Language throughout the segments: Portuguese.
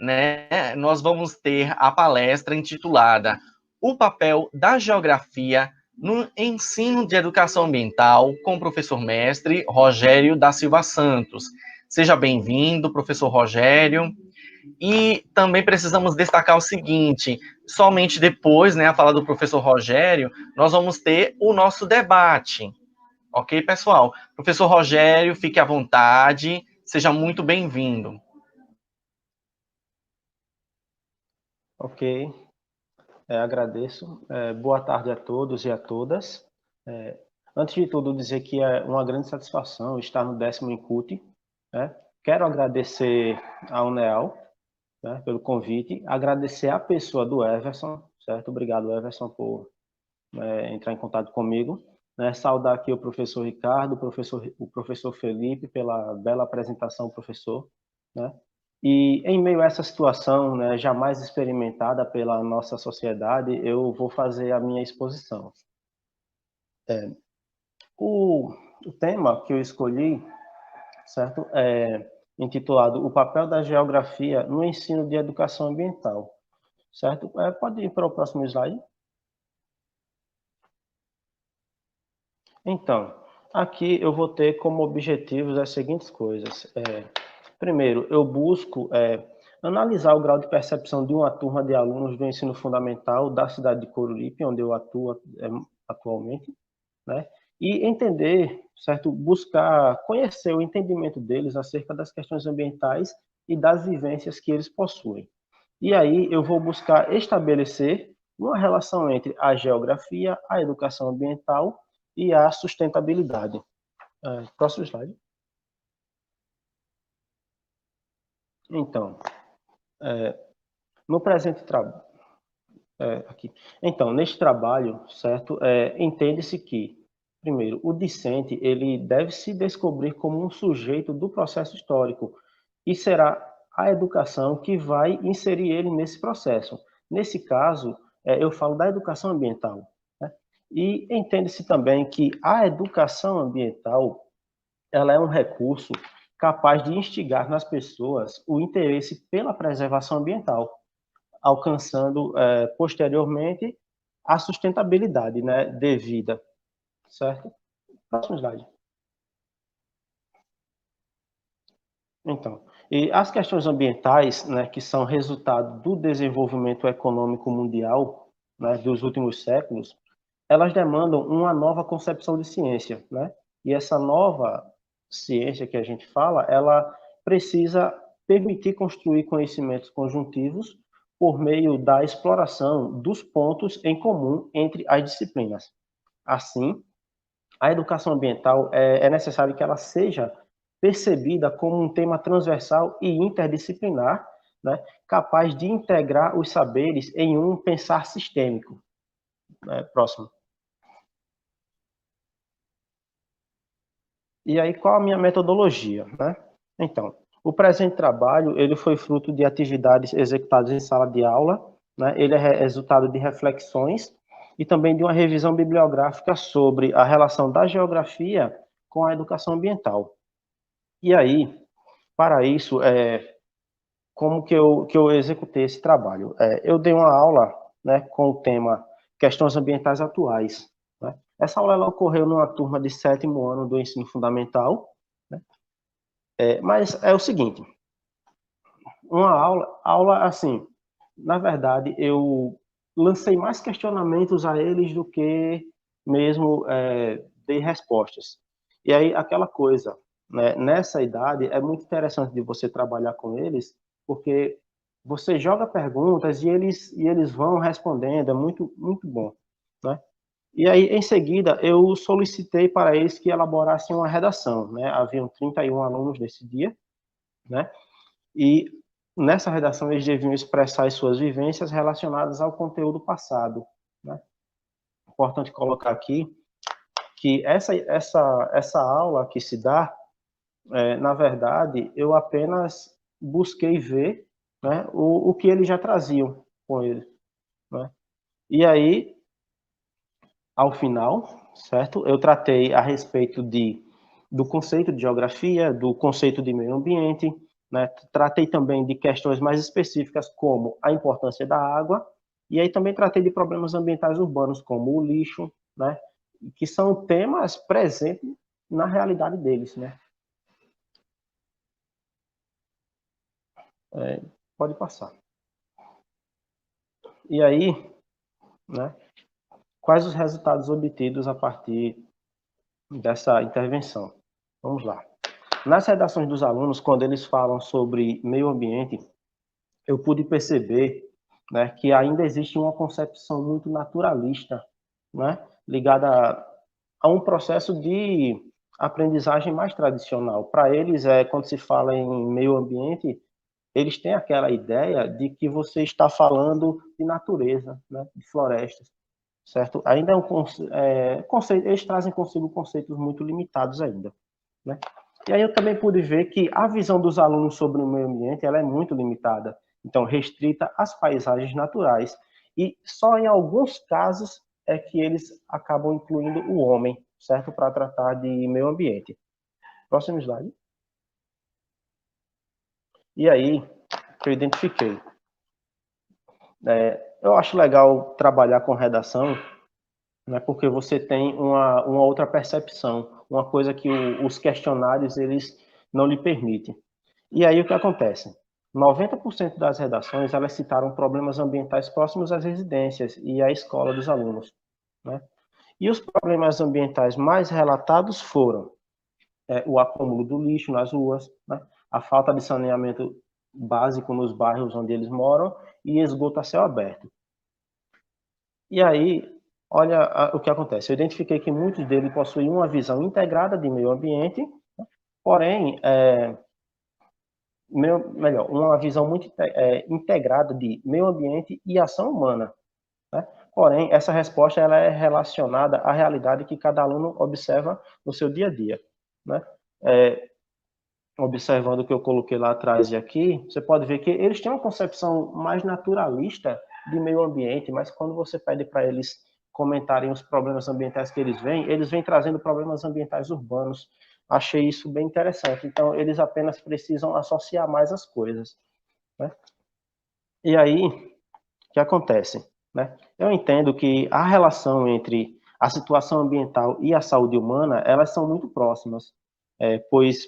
né, nós vamos ter a palestra intitulada O papel da geografia no ensino de educação ambiental, com o professor mestre Rogério da Silva Santos. Seja bem-vindo, professor Rogério. E também precisamos destacar o seguinte, somente depois, né, a fala do professor Rogério, nós vamos ter o nosso debate. Ok, pessoal? Professor Rogério, fique à vontade, seja muito bem-vindo. Ok, agradeço. Boa tarde a todos e a todas. Antes de tudo, dizer que é uma grande satisfação estar no 10º Incute, né? Quero agradecer à UNEAL, né, pelo convite, agradecer à pessoa do Everson, certo? Obrigado, Everson, por entrar em contato comigo. Né? Saudar aqui o professor Ricardo, o professor Felipe, pela bela apresentação, professor. Né? E em meio a essa situação, né, jamais experimentada pela nossa sociedade, eu vou fazer a minha exposição. O tema que eu escolhi, certo, é intitulado O papel da geografia no ensino de educação ambiental, certo? Pode ir para o próximo slide. Então, aqui eu vou ter como objetivos as seguintes coisas. Primeiro, eu busco analisar o grau de percepção de uma turma de alunos do ensino fundamental da cidade de Coruripe, onde eu atuo atualmente, né? E entender, certo? Buscar conhecer o entendimento deles acerca das questões ambientais e das vivências que eles possuem. E aí eu vou buscar estabelecer uma relação entre a geografia, a educação ambiental e a sustentabilidade. Próximo slide. Então, no presente trabalho, aqui. Então, neste trabalho, certo, entende-se que, primeiro, o discente ele deve se descobrir como um sujeito do processo histórico e será a educação que vai inserir ele nesse processo. Nesse caso, eu falo da educação ambiental. Né? E entende-se também que a educação ambiental ela é um recurso capaz de instigar nas pessoas o interesse pela preservação ambiental, alcançando posteriormente a sustentabilidade, né, devida, certo? Próximo slide. Então, e as questões ambientais, né, que são resultado do desenvolvimento econômico mundial, né, dos últimos séculos, elas demandam uma nova concepção de ciência, né? E essa nova ciência que a gente fala, ela precisa permitir construir conhecimentos conjuntivos por meio da exploração dos pontos em comum entre as disciplinas. Assim, a educação ambiental é necessário que ela seja percebida como um tema transversal e interdisciplinar, né, capaz de integrar os saberes em um pensar sistêmico. Próximo. E aí, qual a minha metodologia? Né? Então, o presente trabalho ele foi fruto de atividades executadas em sala de aula, né? Ele é resultado de reflexões e também de uma revisão bibliográfica sobre a relação da geografia com a educação ambiental. E aí, para isso, como que eu executei esse trabalho? Eu dei uma aula, né, com o tema Questões Ambientais Atuais. Né? Essa aula ela ocorreu numa turma de 7º ano do ensino fundamental, né? Mas é o seguinte, uma aula assim, na verdade, eu lancei mais questionamentos a eles do que mesmo dei respostas. E aí, aquela coisa, né, nessa idade, é muito interessante de você trabalhar com eles, porque você joga perguntas e eles vão respondendo, é muito, muito bom. Né? E aí, em seguida, eu solicitei para eles que elaborassem uma redação. Né? Haviam 31 alunos nesse dia, né? E nessa redação eles deviam expressar as suas vivências relacionadas ao conteúdo passado. Né? Importante colocar aqui que essa aula que se dá, na verdade, eu apenas busquei ver, né, o que eles já traziam com ele. Né? E aí, ao final, certo? Eu tratei a respeito do conceito de geografia, do conceito de meio ambiente, né? Tratei também de questões mais específicas, como a importância da água, e aí também tratei de problemas ambientais urbanos, como o lixo, né? Que são temas presentes na realidade deles, né? Pode passar. E aí, né? Quais os resultados obtidos a partir dessa intervenção? Vamos lá. Nas redações dos alunos, quando eles falam sobre meio ambiente, eu pude perceber, né, que ainda existe uma concepção muito naturalista, né, ligada a um processo de aprendizagem mais tradicional. Para eles, quando se fala em meio ambiente, eles têm aquela ideia de que você está falando de natureza, né, de florestas, certo? Ainda é um conceito, eles trazem consigo conceitos muito limitados ainda, né? E aí eu também pude ver que a visão dos alunos sobre o meio ambiente ela é muito limitada, então restrita às paisagens naturais e só em alguns casos é que eles acabam incluindo o homem, certo, para tratar de meio ambiente. Próximo slide. E aí eu identifiquei. Eu acho legal trabalhar com redação, né, porque você tem uma outra percepção, uma coisa que os questionários eles não lhe permitem. E aí o que acontece? 90% das redações elas citaram problemas ambientais próximos às residências e à escola dos alunos, né? E os problemas ambientais mais relatados foram o acúmulo do lixo nas ruas, né? A falta de saneamento básico nos bairros onde eles moram e esgoto a céu aberto. E aí, olha o que acontece. Eu identifiquei que muitos deles possuíam uma visão integrada de meio ambiente, porém, melhor, uma visão muito integrada de meio ambiente e ação humana, né? Porém, essa resposta ela é relacionada à realidade que cada aluno observa no seu dia a dia, né? Observando o que eu coloquei lá atrás e aqui, você pode ver que eles têm uma concepção mais naturalista de meio ambiente, mas quando você pede para eles comentarem os problemas ambientais que eles vêm trazendo problemas ambientais urbanos. Achei isso bem interessante. Então, eles apenas precisam associar mais as coisas, né? E aí, o que acontece, né? Eu entendo que a relação entre a situação ambiental e a saúde humana, elas são muito próximas, pois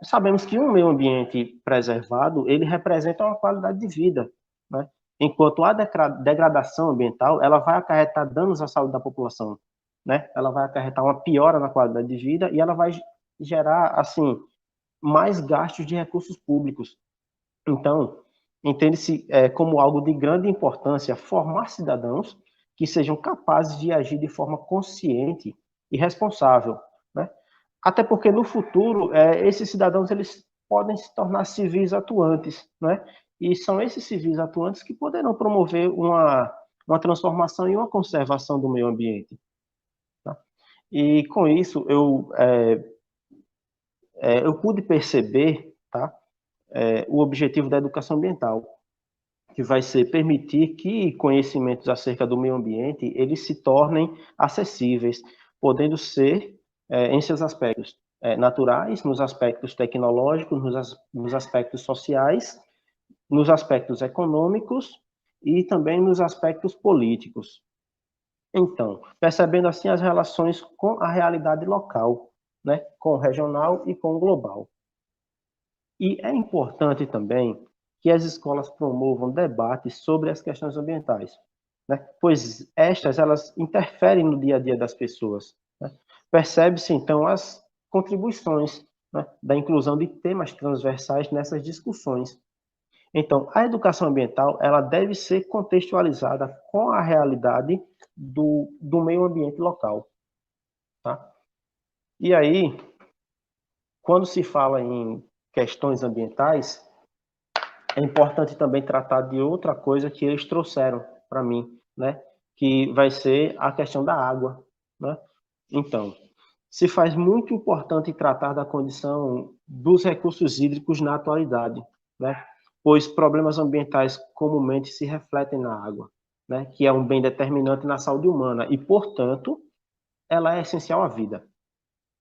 sabemos que um meio ambiente preservado, ele representa uma qualidade de vida, né? Enquanto a degradação ambiental, ela vai acarretar danos à saúde da população, né? Ela vai acarretar uma piora na qualidade de vida e ela vai gerar, assim, mais gastos de recursos públicos. Então, entende-se como algo de grande importância formar cidadãos que sejam capazes de agir de forma consciente e responsável, né? Até porque no futuro esses cidadãos eles podem se tornar civis atuantes, né? E são esses civis atuantes que poderão promover uma transformação e uma conservação do meio ambiente, tá? E com isso eu pude perceber, tá? O objetivo da educação ambiental, que vai ser permitir que conhecimentos acerca do meio ambiente eles se tornem acessíveis, podendo ser em seus aspectos naturais, nos aspectos tecnológicos, nos aspectos sociais, nos aspectos econômicos e também nos aspectos políticos. Então, percebendo assim as relações com a realidade local, né, com o regional e com o global. E é importante também que as escolas promovam debates sobre as questões ambientais, né? Pois estas elas interferem no dia a dia das pessoas, né? Percebe-se então as contribuições, né, da inclusão de temas transversais nessas discussões. Então, a educação ambiental ela deve ser contextualizada com a realidade do meio ambiente local, tá? E aí, quando se fala em questões ambientais, é importante também tratar de outra coisa que eles trouxeram para mim, né? Que vai ser a questão da água, né? Então, se faz muito importante tratar da condição dos recursos hídricos na atualidade, né? Pois problemas ambientais comumente se refletem na água, né? Que é um bem determinante na saúde humana e, portanto, ela é essencial à vida.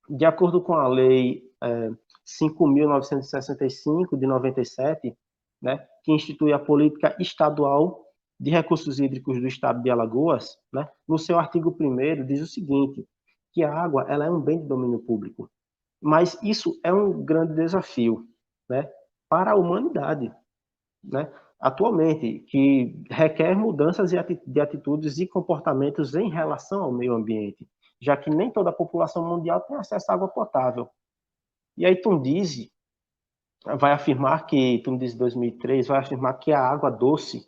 De acordo com a Lei 5.965 de 97, né, que institui a política estadual de recursos hídricos do estado de Alagoas, né, no seu artigo 1º diz o seguinte, que a água ela é um bem de domínio público. Mas isso é um grande desafio, né, para a humanidade, né, atualmente, que requer mudanças de atitudes e comportamentos em relação ao meio ambiente, já que nem toda a população mundial tem acesso à água potável. E aí Tundizi vai afirmar que, Tundizi 2003, vai afirmar que a água doce,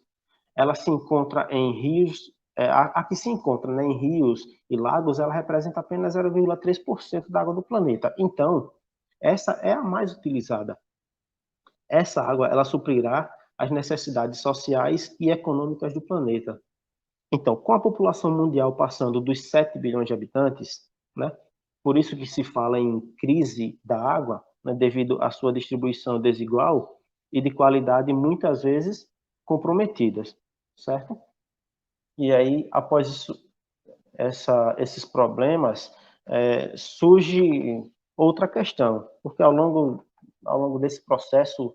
ela se encontra em rios, a que se encontra, né, em rios e lagos, ela representa apenas 0,3% da água do planeta. Então, essa é a mais utilizada. Essa água, ela suprirá as necessidades sociais e econômicas do planeta. Então, com a população mundial passando dos 7 bilhões de habitantes, né, por isso que se fala em crise da água, né, devido à sua distribuição desigual e de qualidade muitas vezes comprometidas, certo? E aí, após isso, esses problemas, surge outra questão, porque ao longo desse processo,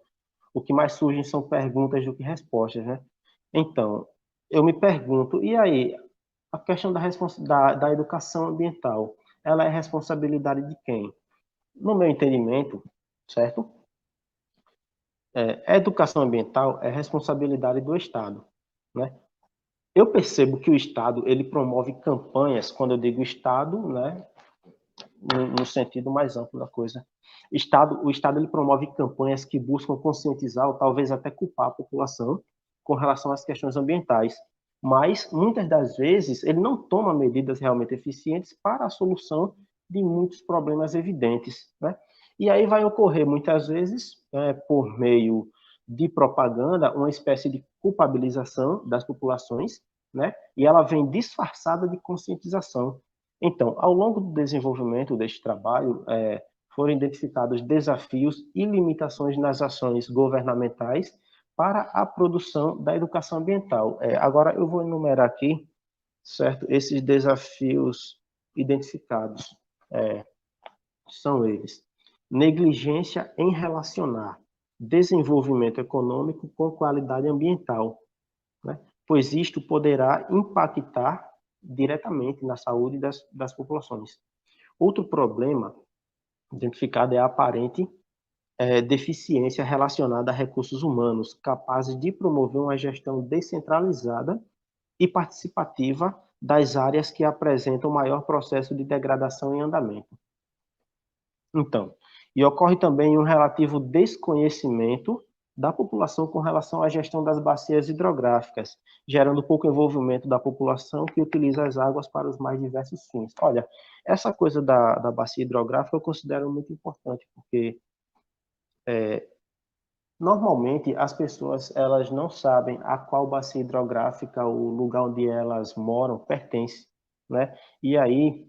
o que mais surgem são perguntas do que respostas, né? Então, eu me pergunto, e aí, a questão da educação ambiental, ela é responsabilidade de quem? No meu entendimento, certo? A educação ambiental é responsabilidade do Estado, né? Eu percebo que o Estado, ele promove campanhas, quando eu digo Estado, né, no sentido mais amplo da coisa. O Estado ele promove campanhas que buscam conscientizar ou talvez até culpar a população com relação às questões ambientais, mas muitas das vezes ele não toma medidas realmente eficientes para a solução de muitos problemas evidentes, né? E aí vai ocorrer muitas vezes, por meio de propaganda, uma espécie de culpabilização das populações, né? E ela vem disfarçada de conscientização. Então, ao longo do desenvolvimento deste trabalho, foram identificados desafios e limitações nas ações governamentais para a produção da educação ambiental. Agora, eu vou enumerar aqui, certo? Esses desafios identificados são eles: negligência em relacionar desenvolvimento econômico com qualidade ambiental, né? Pois isto poderá impactar diretamente na saúde das populações. Outro problema identificado é a aparente deficiência relacionada a recursos humanos, capazes de promover uma gestão descentralizada e participativa das áreas que apresentam maior processo de degradação em andamento. Então, e ocorre também um relativo desconhecimento da população com relação à gestão das bacias hidrográficas, gerando pouco envolvimento da população que utiliza as águas para os mais diversos fins. Olha, essa coisa da bacia hidrográfica eu considero muito importante, porque normalmente as pessoas elas não sabem a qual bacia hidrográfica o lugar onde elas moram pertence, né? E aí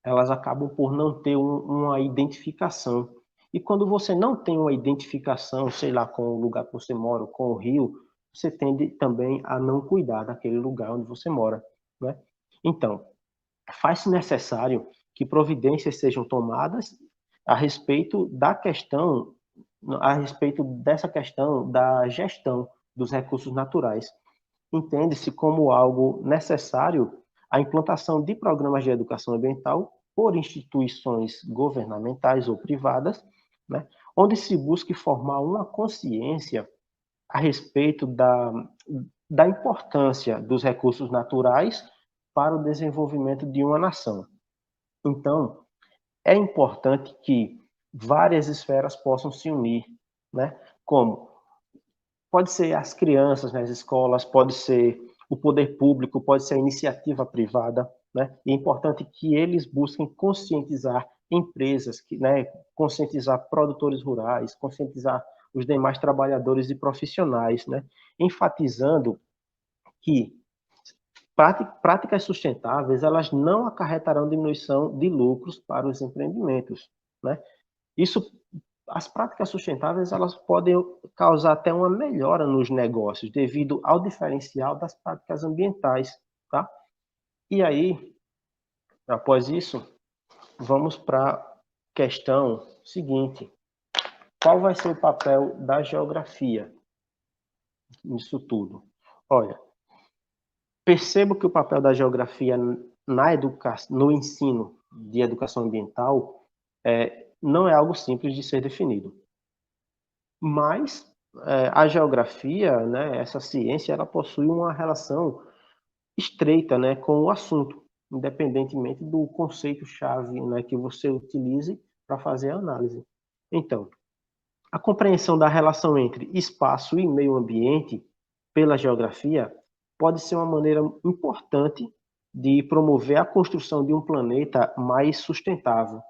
elas acabam por não ter uma identificação. E quando você não tem uma identificação, sei lá, com o lugar que você mora, com o rio, você tende também a não cuidar daquele lugar onde você mora, né? Então, faz-se necessário que providências sejam tomadas a respeito da questão, a respeito dessa questão da gestão dos recursos naturais. Entende-se como algo necessário a implantação de programas de educação ambiental por instituições governamentais ou privadas, né, onde se busque formar uma consciência a respeito da importância dos recursos naturais para o desenvolvimento de uma nação. Então, é importante que várias esferas possam se unir, né? Como pode ser as crianças nas escolas, pode ser o poder público, pode ser a iniciativa privada, né? E é importante que eles busquem conscientizar empresas, né? Conscientizar produtores rurais, conscientizar os demais trabalhadores e profissionais, né? Enfatizando que práticas sustentáveis elas não acarretarão diminuição de lucros para os empreendimentos, né? Isso, as práticas sustentáveis elas podem causar até uma melhora nos negócios devido ao diferencial das práticas ambientais, tá? E aí, após isso, vamos para a questão, seguinte, qual vai ser o papel da geografia nisso tudo? Olha, percebo que o papel da geografia no ensino de educação ambiental não é algo simples de ser definido. Mas a geografia, né, essa ciência, ela possui uma relação estreita, né, com o assunto, independentemente do conceito-chave, né, que você utilize para fazer a análise. Então, a compreensão da relação entre espaço e meio ambiente pela geografia pode ser uma maneira importante de promover a construção de um planeta mais sustentável.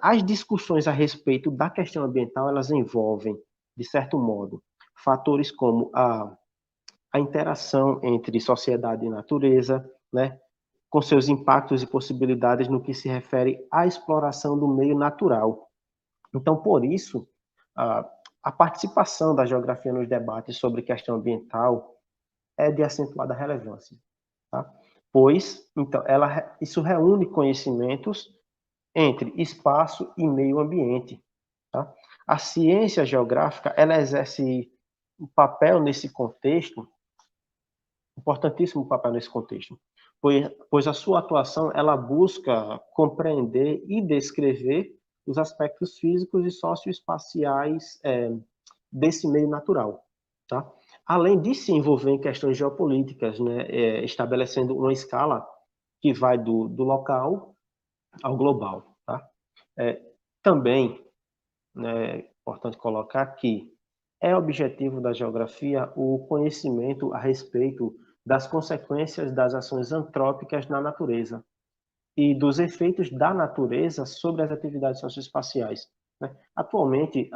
As discussões a respeito da questão ambiental, elas envolvem, de certo modo, fatores como a interação entre sociedade e natureza, né, com seus impactos e possibilidades no que se refere à exploração do meio natural. Então, por isso, a participação da geografia nos debates sobre questão ambiental é de acentuada relevância, tá? Pois, então, isso reúne conhecimentos entre espaço e meio ambiente, tá? A ciência geográfica, ela exerce um papel nesse contexto, importantíssimo papel nesse contexto, pois a sua atuação, ela busca compreender e descrever os aspectos físicos e socioespaciais desse meio natural, tá? Além de se envolver em questões geopolíticas, né, estabelecendo uma escala que vai do local ao global, tá? Também, né, é importante colocar que é objetivo da geografia o conhecimento a respeito das consequências das ações antrópicas na natureza e dos efeitos da natureza sobre as atividades socioespaciais, né? Atualmente,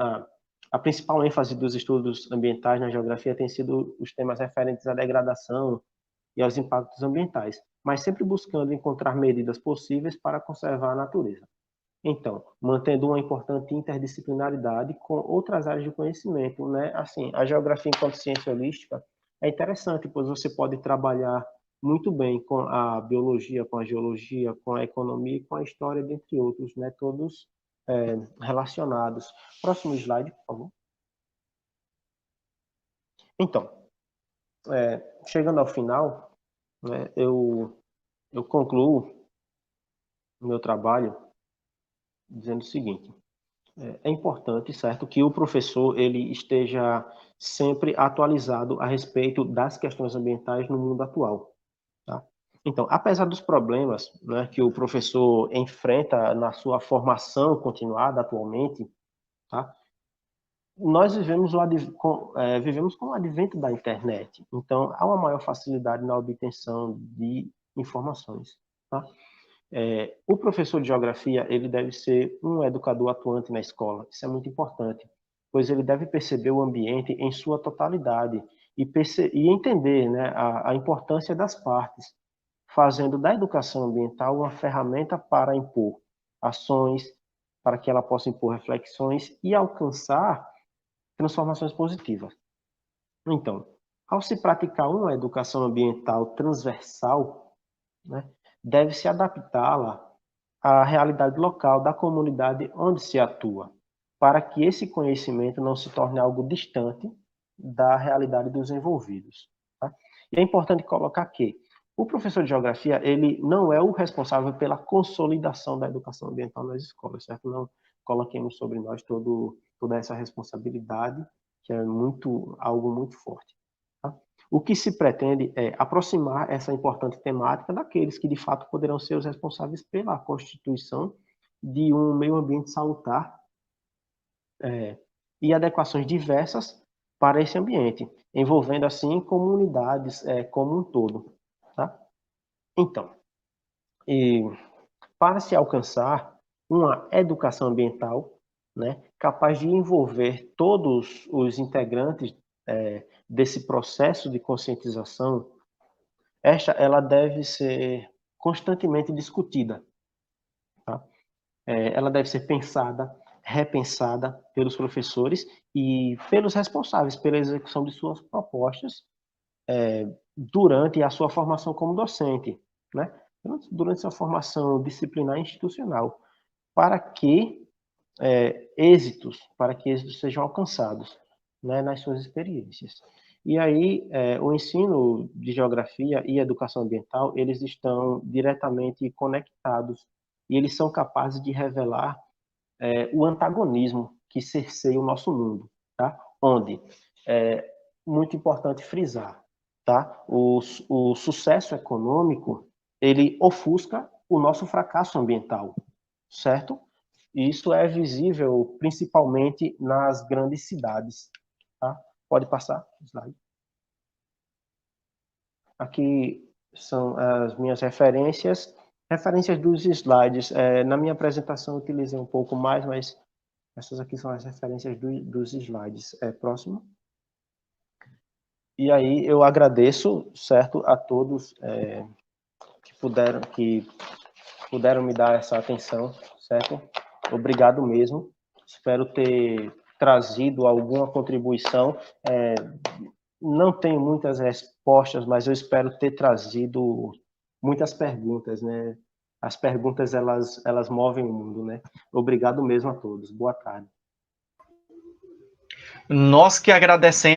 a principal ênfase dos estudos ambientais na geografia tem sido os temas referentes à degradação e aos impactos ambientais, mas sempre buscando encontrar medidas possíveis para conservar a natureza. Então, mantendo uma importante interdisciplinaridade com outras áreas de conhecimento, né? Assim, a geografia enquanto ciência holística é interessante, pois você pode trabalhar muito bem com a biologia, com a geologia, com a economia e com a história, dentre outros, né? Todos relacionados. Próximo slide, por favor. Então, chegando ao final, né, eu concluo o meu trabalho dizendo o seguinte: é importante, certo, que o professor ele esteja sempre atualizado a respeito das questões ambientais no mundo atual, tá? Então, apesar dos problemas, né, que o professor enfrenta na sua formação continuada atualmente, tá? Nós vivemos com o advento da internet, então há uma maior facilidade na obtenção de informações, tá? O professor de geografia ele deve ser um educador atuante na escola. Isso é muito importante, pois ele deve perceber o ambiente em sua totalidade e entender, né, a importância das partes, fazendo da educação ambiental uma ferramenta para impor ações, para que ela possa impor reflexões e alcançar transformações positivas. Então, ao se praticar uma educação ambiental transversal, né, deve-se adaptá-la à realidade local da comunidade onde se atua, para que esse conhecimento não se torne algo distante da realidade dos envolvidos, tá? E é importante colocar que o professor de geografia, ele não é o responsável pela consolidação da educação ambiental nas escolas, certo? Não coloquemos sobre nós toda essa responsabilidade, que é algo muito forte, tá? O que se pretende é aproximar essa importante temática daqueles que, de fato, poderão ser os responsáveis pela constituição de um meio ambiente salutar e adequações diversas para esse ambiente, envolvendo, assim, comunidades como um todo, tá? Então, e para se alcançar uma educação ambiental, né, capaz de envolver todos os integrantes desse processo de conscientização, ela deve ser constantemente discutida, tá? Ela deve ser pensada, repensada pelos professores e pelos responsáveis pela execução de suas propostas durante a sua formação como docente, né? Durante sua formação disciplinar institucional, para que êxitos, para que êxitos sejam alcançados, né, nas suas experiências. E aí, o ensino de geografia e educação ambiental, eles estão diretamente conectados e eles são capazes de revelar o antagonismo que cerceia o nosso mundo, tá? Onde, muito importante frisar, tá? O sucesso econômico, ele ofusca o nosso fracasso ambiental, certo? E isso é visível principalmente nas grandes cidades, tá? Pode passar o slide. Aqui são as minhas referências dos slides. Na minha apresentação eu utilizei um pouco mais, mas essas aqui são as referências dos slides. Próximo. E aí eu agradeço, certo, a todos que puderam me dar essa atenção, certo? Obrigado mesmo. Espero ter trazido alguma contribuição. Não tenho muitas respostas, mas eu espero ter trazido muitas perguntas, né? As perguntas, elas movem o mundo, né? Obrigado mesmo a todos. Boa tarde. Nós que agradecemos